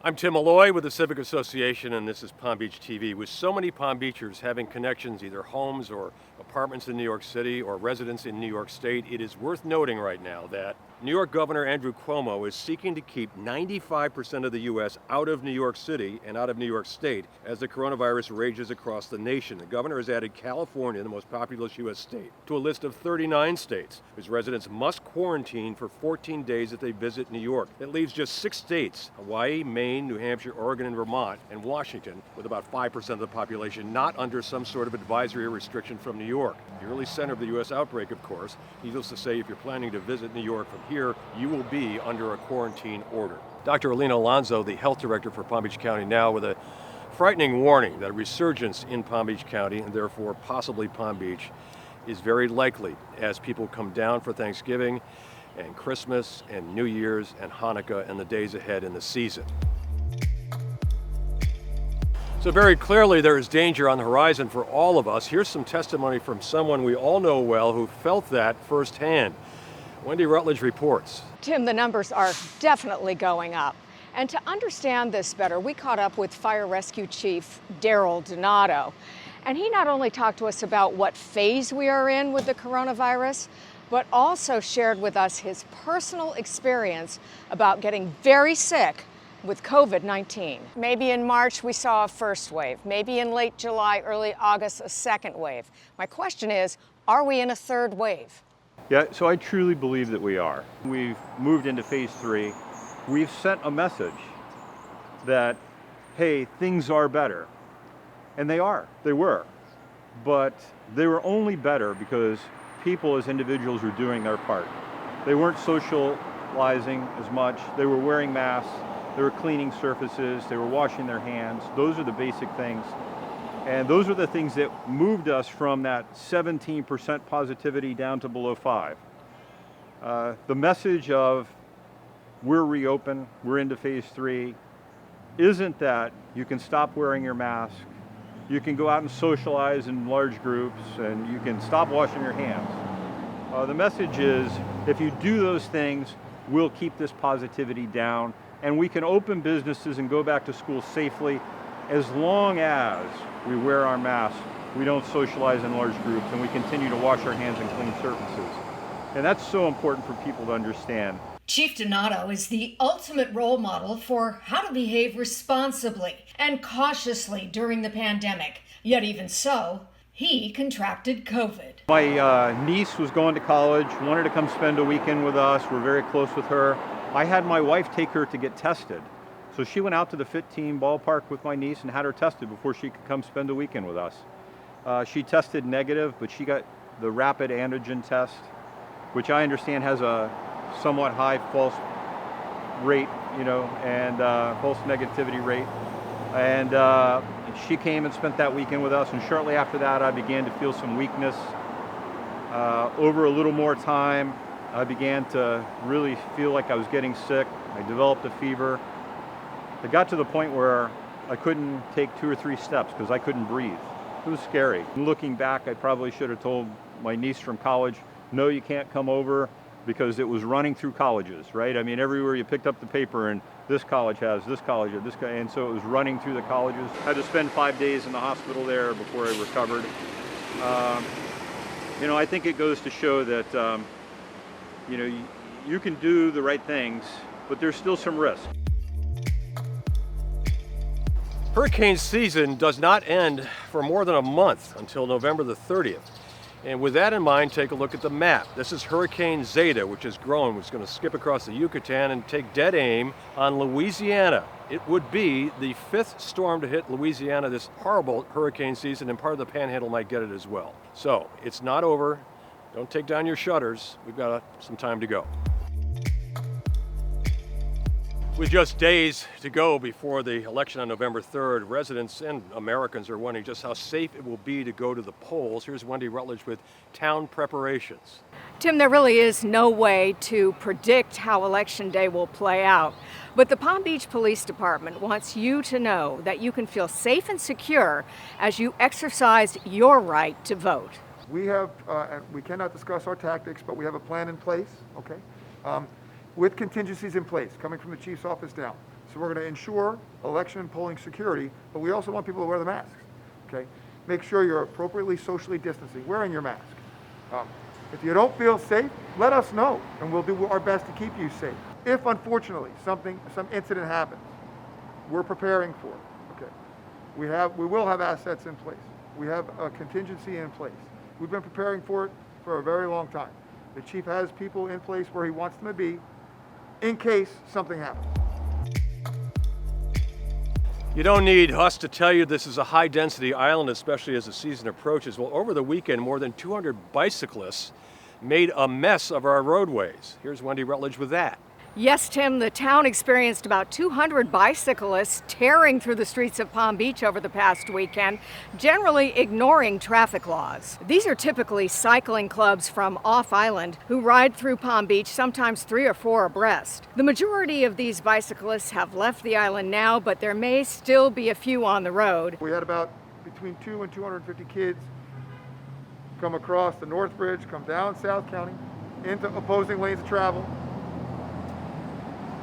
I'm Tim Malloy with the Civic Association, and this is Palm Beach TV. With so many Palm Beachers having connections, either homes or apartments in New York City or residents in New York State, it is worth noting right now that New York Governor Andrew Cuomo is seeking to keep 95% of the U.S. out of New York City and out of New York State as the coronavirus rages across the nation. The governor has added California, the most populous U.S. state, to a list of 39 states whose residents must quarantine for 14 days if they visit New York. It leaves just 6 states, Hawaii, Maine, New Hampshire, Oregon, and Vermont, and Washington, with about 5% of the population not under some sort of advisory or restriction from New York. The early center of the U.S. outbreak, of course. Needless to say, if you're planning to visit New York from here, you will be under a quarantine order. Dr. Alina Alonso, the health director for Palm Beach County now, with a frightening warning that a resurgence in Palm Beach County, and therefore possibly Palm Beach, is very likely as people come down for Thanksgiving and Christmas and New Year's and Hanukkah and the days ahead in the season. So very clearly there is danger on the horizon for all of us. Here's some testimony from someone we all know well who felt that firsthand. Wendy Rutledge reports. Tim, the numbers are definitely going up. And to understand this better, we caught up with Fire Rescue Chief Daryl Donato. And he not only talked to us about what phase we are in with the coronavirus, but also shared with us his personal experience about getting very sick with COVID-19. Maybe in March we saw a first wave, maybe in late July, early August, a second wave. My question is, are we in a third wave? Yeah, so I truly believe that we are. We've moved into phase 3. We've sent a message that, hey, things are better. And they were. But they were only better because people as individuals were doing their part. They weren't socializing as much. They were wearing masks. They were cleaning surfaces. They were washing their hands. Those are the basic things. And those are the things that moved us from that 17% positivity down to below 5. The message of we're reopened, we're into phase 3, isn't that you can stop wearing your mask, you can go out and socialize in large groups, and you can stop washing your hands. The message is if you do those things, we'll keep this positivity down, and we can open businesses and go back to school safely as long as we wear our masks, we don't socialize in large groups, and we continue to wash our hands and clean surfaces. And that's so important for people to understand. Chief Donato is the ultimate role model for how to behave responsibly and cautiously during the pandemic. Yet even so, he contracted COVID. My niece was going to college, wanted to come spend a weekend with us. We're very close with her. I had my wife take her to get tested. So she went out to the Fit Team ballpark with my niece and had her tested before she could come spend a weekend with us. She tested negative, but she got the rapid antigen test, which I understand has a somewhat high false rate, and false negativity rate. And she came and spent that weekend with us, and shortly after that I began to feel some weakness. Over a little more time, I began to really feel like I was getting sick. I developed a fever. It got to the point where I couldn't take 2 or 3 steps because I couldn't breathe. It was scary. Looking back, I probably should have told my niece from college, no, you can't come over, because it was running through colleges, right? I mean, everywhere you picked up the paper, and this college has, this college, or this guy, and so it was running through the colleges. I had to spend 5 days in the hospital there before I recovered. I think it goes to show that, you can do the right things, but there's still some risk. Hurricane season does not end for more than a month until November the 30th. And with that in mind, take a look at the map. This is Hurricane Zeta, which is growing, which is going to skip across the Yucatan and take dead aim on Louisiana. It would be the 5th storm to hit Louisiana this horrible hurricane season, and part of the Panhandle might get it as well. So it's not over. Don't take down your shutters. We've got some time to go. With just days to go before the election on November 3rd, residents and Americans are wondering just how safe it will be to go to the polls. Here's Wendy Rutledge with town preparations. Tim, there really is no way to predict how Election Day will play out. But the Palm Beach Police Department wants you to know that you can feel safe and secure as you exercise your right to vote. We have, and we cannot discuss our tactics, but we have a plan in place, okay? With contingencies in place, coming from the chief's office down. So we're going to ensure election and polling security, but we also want people to wear the masks, okay? Make sure you're appropriately socially distancing, wearing your mask. If you don't feel safe, let us know, and we'll do our best to keep you safe. If, unfortunately, some incident happens, we're preparing for it, okay? We will have assets in place. We have a contingency in place. We've been preparing for it for a very long time. The chief has people in place where he wants them to be in case something happens. You don't need us to tell you this is a high-density island, especially as the season approaches. Well, over the weekend, more than 200 bicyclists made a mess of our roadways. Here's Wendy Rutledge with that. Yes, Tim, the town experienced about 200 bicyclists tearing through the streets of Palm Beach over the past weekend, generally ignoring traffic laws. These are typically cycling clubs from off-island who ride through Palm Beach, sometimes 3 or 4 abreast. The majority of these bicyclists have left the island now, but there may still be a few on the road. We had about between 200 and 250 kids come across the North Bridge, come down South County, into opposing lanes of travel,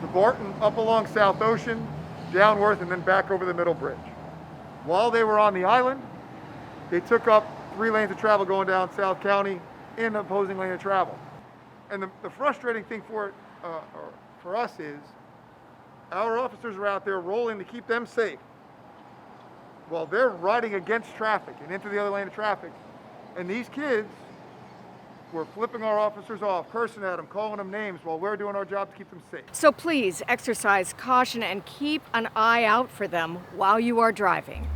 to Barton, up along South Ocean, down Worth, and then back over the Middle Bridge. While they were on the island, they took up 3 lanes of travel going down South County in the opposing lane of travel. And the frustrating thing for us is our officers are out there rolling to keep them safe while they're riding against traffic and into the other lane of traffic. And these kids were flipping our officers off, cursing at them, calling them names while we're doing our job to keep them safe. So please exercise caution and keep an eye out for them while you are driving.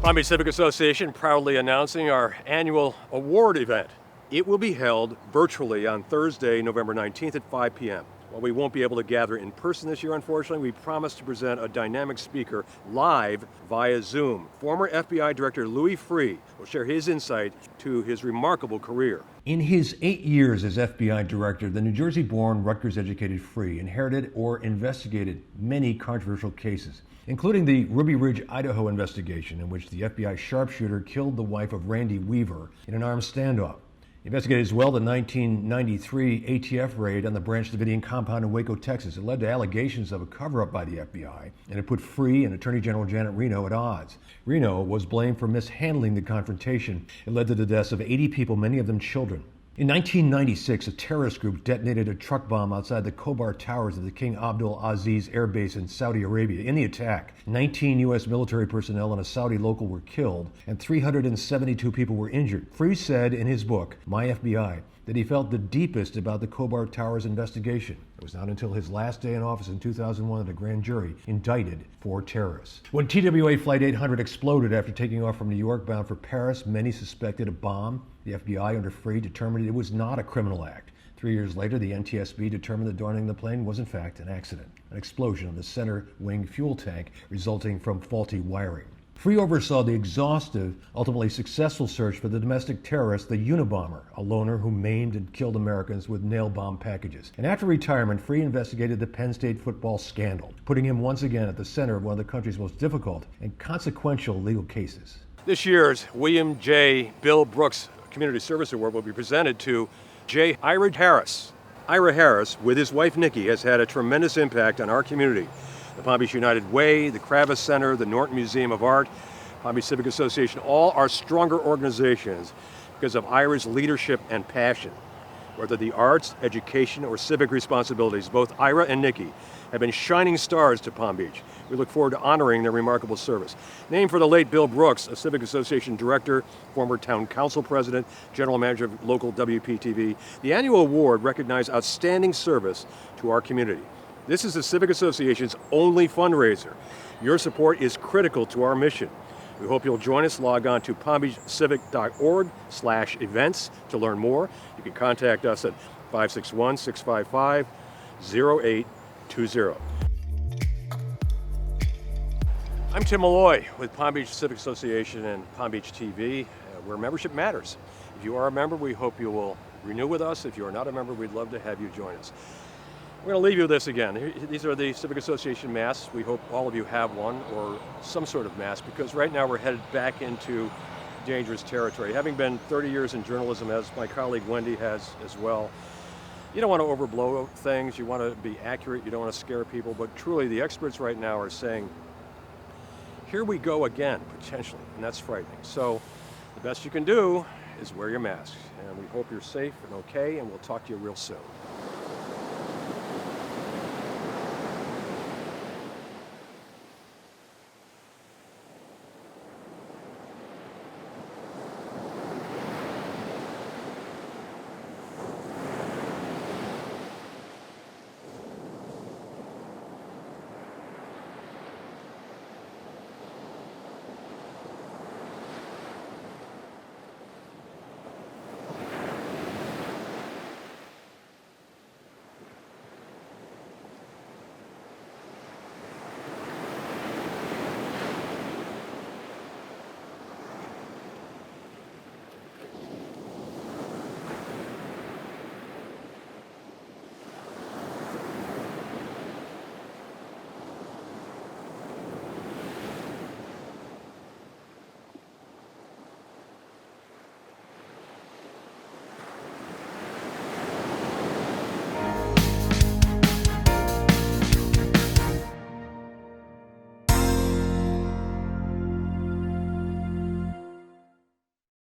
Palm Beach Civic Association proudly announcing our annual award event. It will be held virtually on Thursday, November 19th at 5 p.m. While we won't be able to gather in person this year, unfortunately, we promise to present a dynamic speaker live via Zoom. Former FBI Director Louis Freeh will share his insight to his remarkable career. In his 8 years as FBI Director, the New Jersey-born, Rutgers-educated Freeh inherited or investigated many controversial cases, including the Ruby Ridge, Idaho investigation, in which the FBI sharpshooter killed the wife of Randy Weaver in an armed standoff. He investigated as well the 1993 ATF raid on the Branch Davidian compound in Waco, Texas. It led to allegations of a cover-up by the FBI, and it put Freeh and Attorney General Janet Reno at odds. Reno was blamed for mishandling the confrontation. It led to the deaths of 80 people, many of them children. In 1996, a terrorist group detonated a truck bomb outside the Khobar Towers of the King Abdul Aziz Air Base in Saudi Arabia. In the attack, 19 U.S. military personnel and a Saudi local were killed, and 372 people were injured. Freeh said in his book, My FBI, that he felt the deepest about the Khobar Towers investigation. It was not until his last day in office in 2001 that a grand jury indicted 4 terrorists. When TWA Flight 800 exploded after taking off from New York bound for Paris, many suspected a bomb. The FBI under Freeh determined it was not a criminal act. 3 years later, the NTSB determined that donning the plane was in fact an accident, an explosion of the center wing fuel tank resulting from faulty wiring. Freeh oversaw the exhaustive, ultimately successful search for the domestic terrorist, the Unabomber, a loner who maimed and killed Americans with nail bomb packages. And after retirement, Freeh investigated the Penn State football scandal, putting him once again at the center of one of the country's most difficult and consequential legal cases. This year's William J. Bill Brooks Community Service Award will be presented to J. Ira Harris. Ira Harris, with his wife Nikki, has had a tremendous impact on our community. The Palm Beach United Way, the Kravis Center, the Norton Museum of Art, Palm Beach Civic Association, all are stronger organizations because of Ira's leadership and passion. Whether the arts, education, or civic responsibilities, both Ira and Nikki have been shining stars to Palm Beach. We look forward to honoring their remarkable service. Named for the late Bill Brooks, a Civic Association director, former town council president, general manager of local WPTV, the annual award recognizes outstanding service to our community. This is the Civic Association's only fundraiser. Your support is critical to our mission. We hope you'll join us. Log on to palmbeachcivic.org/events to learn more. You can contact us at 561-655-0820. I'm Tim Malloy with Palm Beach Civic Association and Palm Beach TV, where membership matters. If you are a member, we hope you will renew with us. If you are not a member, we'd love to have you join us. We're going to leave you with this again. These are the Civic Association masks. We hope all of you have one or some sort of mask, because right now we're headed back into dangerous territory. Having been 30 years in journalism, as my colleague Wendy has as well, You don't want to overblow things. You want to be accurate. You don't want to scare people. But truly, the experts right now are saying, here we go again, potentially, and that's frightening. So the best you can do is wear your mask. And we hope you're safe and okay, and we'll talk to you real soon.